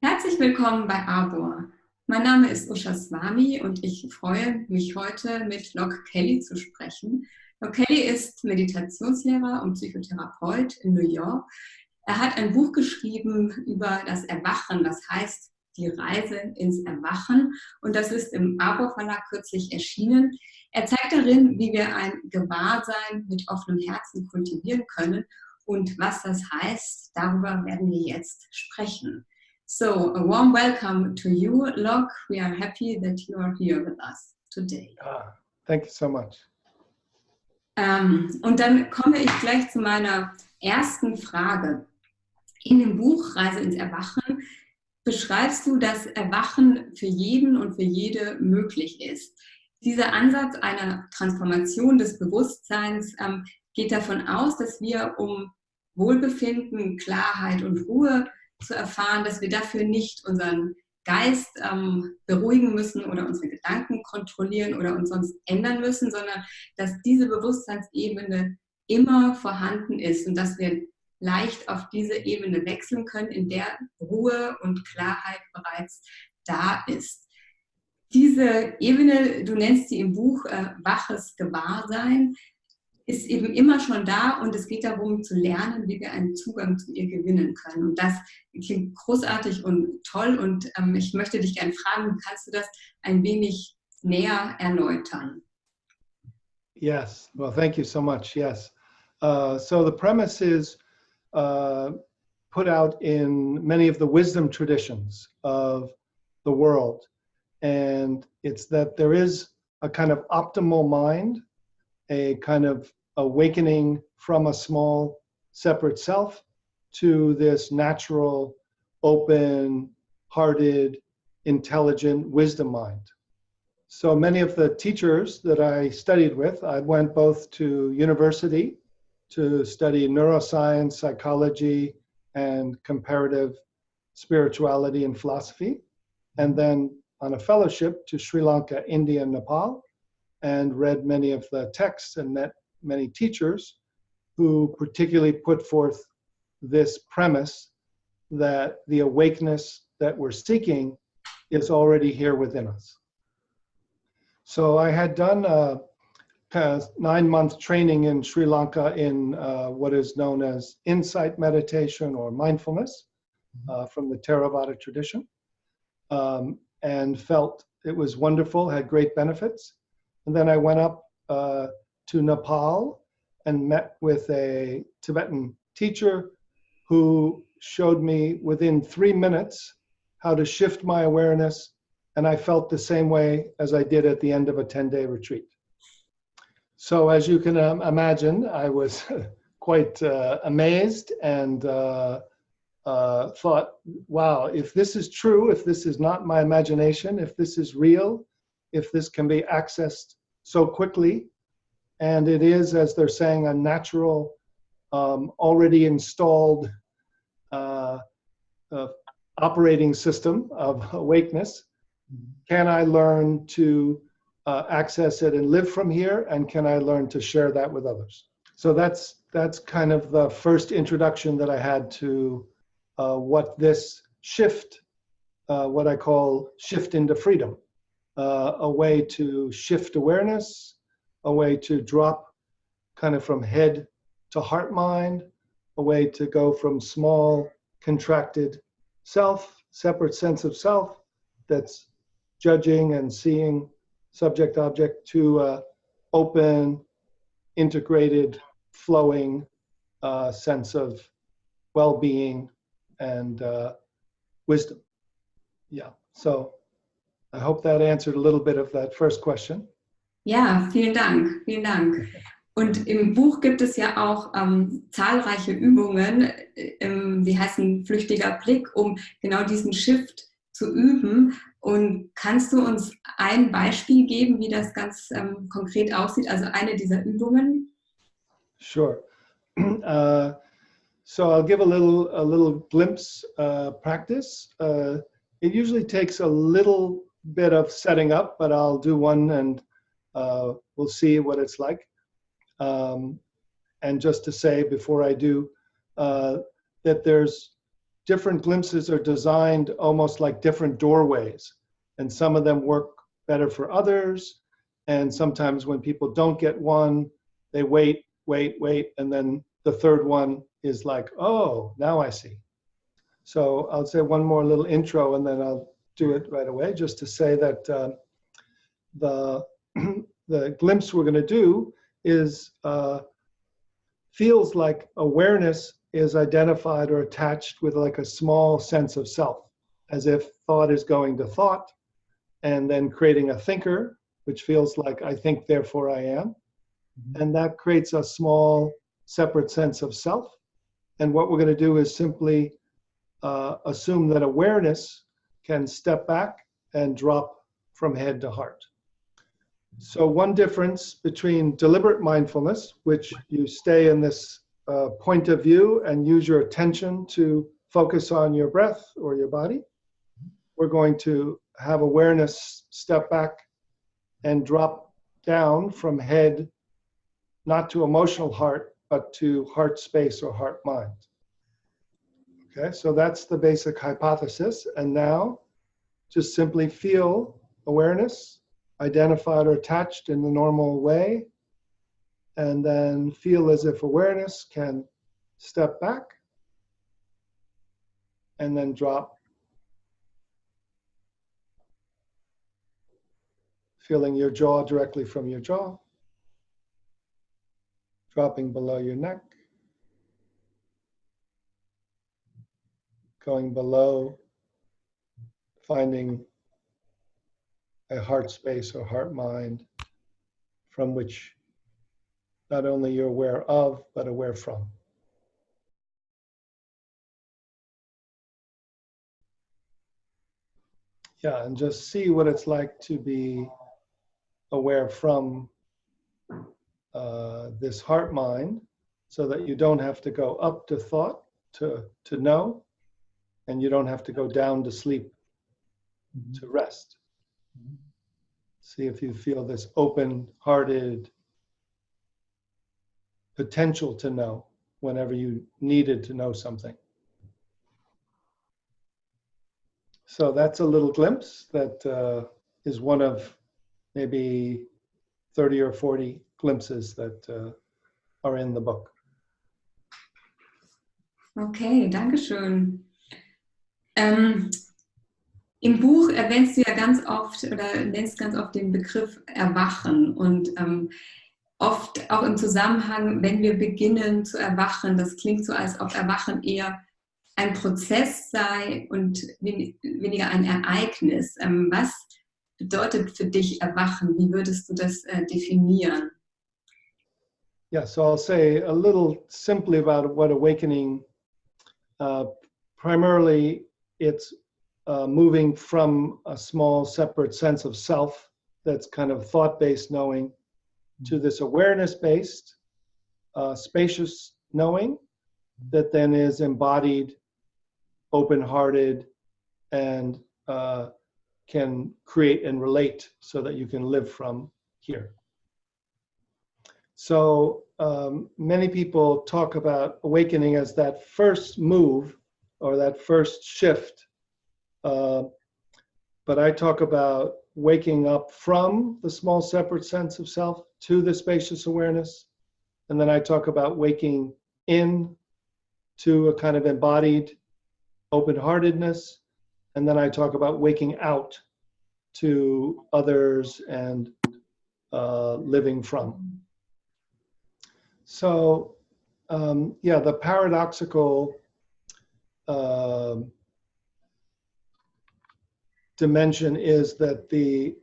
Herzlich willkommen bei Arbor. Mein Name ist Usha Swamy und ich freue mich heute mit Loch Kelly zu sprechen. Loch Kelly ist Meditationslehrer und Psychotherapeut in New York. Er hat ein Buch geschrieben über das Erwachen, das heißt die Reise ins Erwachen, und das ist im Arbor Verlag kürzlich erschienen. Er zeigt darin, wie wir ein Gewahrsein mit offenem Herzen kultivieren können, und was das heißt, darüber werden wir jetzt sprechen. So, a warm welcome to you, Loch. We are happy that you are here with us today. Thank you so much. Und dann komme ich gleich zu meiner ersten Frage. In dem Buch Reise ins Erwachen beschreibst du, dass Erwachen für jeden und für jede möglich ist. Dieser Ansatz einer Transformation des Bewusstseins geht davon aus, dass wir, um Wohlbefinden, Klarheit und Ruhe zu erfahren, dass wir dafür nicht unseren Geist beruhigen müssen oder unsere Gedanken kontrollieren oder uns sonst ändern müssen, sondern dass diese Bewusstseinsebene immer vorhanden ist und dass wir leicht auf diese Ebene wechseln können, in der Ruhe und Klarheit bereits da ist. Diese Ebene, du nennst sie im Buch waches Gewahrsein, ist eben immer schon da, und es geht darum zu lernen, wie wir einen Zugang zu ihr gewinnen können. Und das klingt großartig und toll, und ich möchte dich gerne fragen, kannst du das ein wenig näher erläutern? Yes, well, thank you so much. Yes. So the premise is put out in many of the wisdom traditions of the world. And it's that there is a kind of optimal mind, a kind of awakening from a small separate self to this natural, open-hearted, intelligent wisdom mind. So many of the teachers that I studied with, I went both to university to study neuroscience, psychology, and comparative spirituality and philosophy, and then on a fellowship to Sri Lanka, India, and Nepal, and read many of the texts and met many teachers who particularly put forth this premise that the awakeness that we're seeking is already here within us. So I had done a kind of 9-month training in Sri Lanka in what is known as insight meditation or mindfulness from the Theravada tradition, and felt it was wonderful, had great benefits. And then I went up to Nepal and met with a Tibetan teacher who showed me within 3 minutes how to shift my awareness, and I felt the same way as I did at the end of a 10-day retreat. So as you can imagine, I was quite amazed and thought, wow, if this is true, if this is not my imagination, if this is real, if this can be accessed so quickly, and it is, as they're saying, a natural, already installed operating system of awakeness, can I learn to access it and live from here, and can I learn to share that with others? So that's kind of the first introduction that I had to what this shift, what I call shift into freedom, a way to shift awareness, a way to drop kind of from head to heart mind, a way to go from small contracted self, separate sense of self that's judging and seeing subject object, to open, integrated, flowing sense of well-being and wisdom. Yeah, so I hope that answered a little bit of that first question. Ja, vielen Dank, vielen Dank. Und im Buch gibt es ja auch zahlreiche Übungen, die heißen flüchtiger Blick, um genau diesen Shift zu üben. Und kannst du uns ein Beispiel geben, wie das ganz konkret aussieht, also eine dieser Übungen? Sure. So I'll give a little glimpse practice. It usually takes a little bit of setting up, but I'll do one and we'll see what it's like. And just to say before I do, that there's different glimpses are designed almost like different doorways. And some of them work better for others. And sometimes when people don't get one, they wait, and then the third one is like, oh, now I see. So I'll say one more little intro and then I'll do it right away, just to say that the glimpse we're going to do is feels like awareness is identified or attached with like a small sense of self, as if thought is going to thought and then creating a thinker, which feels like I think, therefore I am. And that creates a small separate sense of self. And what we're going to do is simply assume that awareness can step back and drop from head to heart. So one difference between deliberate mindfulness, which you stay in this point of view and use your attention to focus on your breath or your body, we're going to have awareness step back and drop down from head, not to emotional heart, but to heart space or heart mind. Okay, so that's the basic hypothesis. And now just simply feel awareness, identified or attached in the normal way, and then feel as if awareness can step back and then drop, feeling your jaw directly from your jaw, dropping below your neck, going below, finding a heart space or heart mind from which not only you're aware of, but aware from. Yeah, and just see what it's like to be aware from this heart mind, so that you don't have to go up to thought to know, and you don't have to go down to sleep to rest. See if you feel this open-hearted potential to know whenever you needed to know something. So that's a little glimpse that is one of maybe 30 or 40 glimpses that are in the book. Okay, danke schön. Im Buch erwähnst du ja ganz oft oder nennst ganz oft den Begriff Erwachen und oft auch im Zusammenhang, wenn wir beginnen zu erwachen, das klingt so, als ob Erwachen eher ein Prozess sei und weniger ein Ereignis. Was bedeutet für dich Erwachen? Wie würdest du das definieren? Yeah, so I'll say a little simply about what awakening, primarily it's moving from a small separate sense of self that's kind of thought-based knowing to this awareness-based, spacious knowing that then is embodied, open-hearted, and can create and relate so that you can live from here. So many people talk about awakening as that first move or that first shift. But I talk about waking up from the small separate sense of self to the spacious awareness. And then I talk about waking in to a kind of embodied open-heartedness. And then I talk about waking out to others and living from. So, yeah, the paradoxical dimension is that the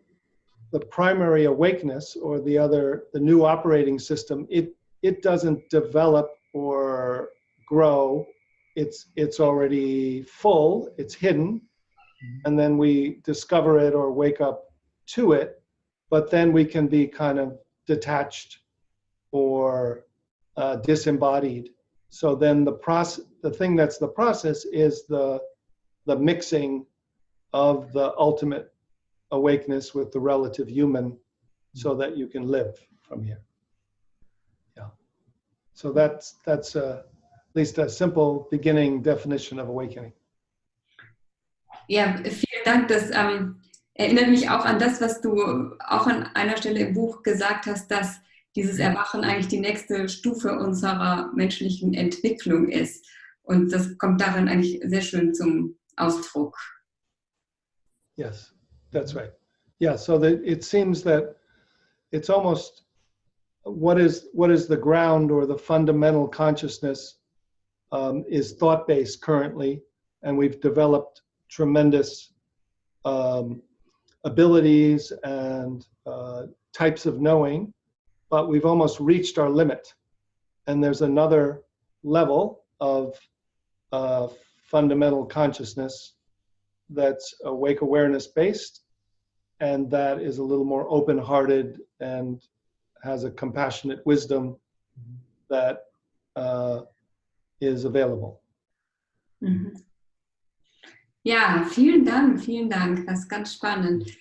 primary awakeness, or the new operating system, it doesn't develop or grow. It's already full, it's hidden, and then we discover it or wake up to it, but then we can be kind of detached or disembodied. So then the thing that's the process is the mixing of the ultimate awakeness with the relative human, so that you can live from here. Yeah. So that's least a simple beginning definition of awakening. Ja, vielen Dank. Das erinnert mich auch an das, was du auch an einer Stelle im Buch gesagt hast, dass dieses Erwachen eigentlich die nächste Stufe unserer menschlichen Entwicklung ist. Und das kommt darin eigentlich sehr schön zum Ausdruck. Yes, that's right. Yeah, so it seems that it's almost what is the ground or the fundamental consciousness is thought-based currently, and we've developed tremendous abilities and types of knowing, but we've almost reached our limit. And there's another level of fundamental consciousness that's awake awareness based, and that is a little more open-hearted and has a compassionate wisdom that is available. Mhm. Ja, vielen Dank. Das ist ganz spannend.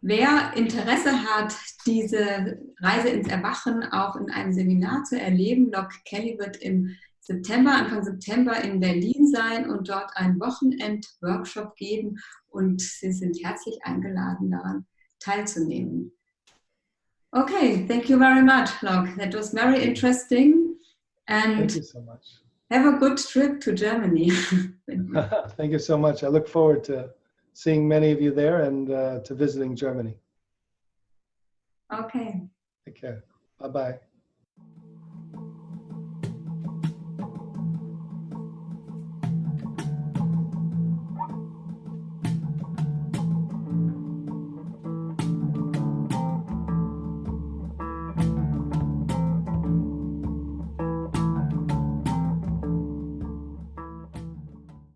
Wer Interesse hat, diese Reise ins Erwachen auch in einem Seminar zu erleben, Loch Kelly wird im Anfang September in Berlin sein und dort einen Wochenend-Workshop geben und Sie sind herzlich eingeladen, daran teilzunehmen. Okay, thank you very much, Loch. That was very interesting. And thank you so much. Have a good trip to Germany. Thank you so much. I look forward to seeing many of you there and to visiting Germany. Okay. Take care. Bye-bye.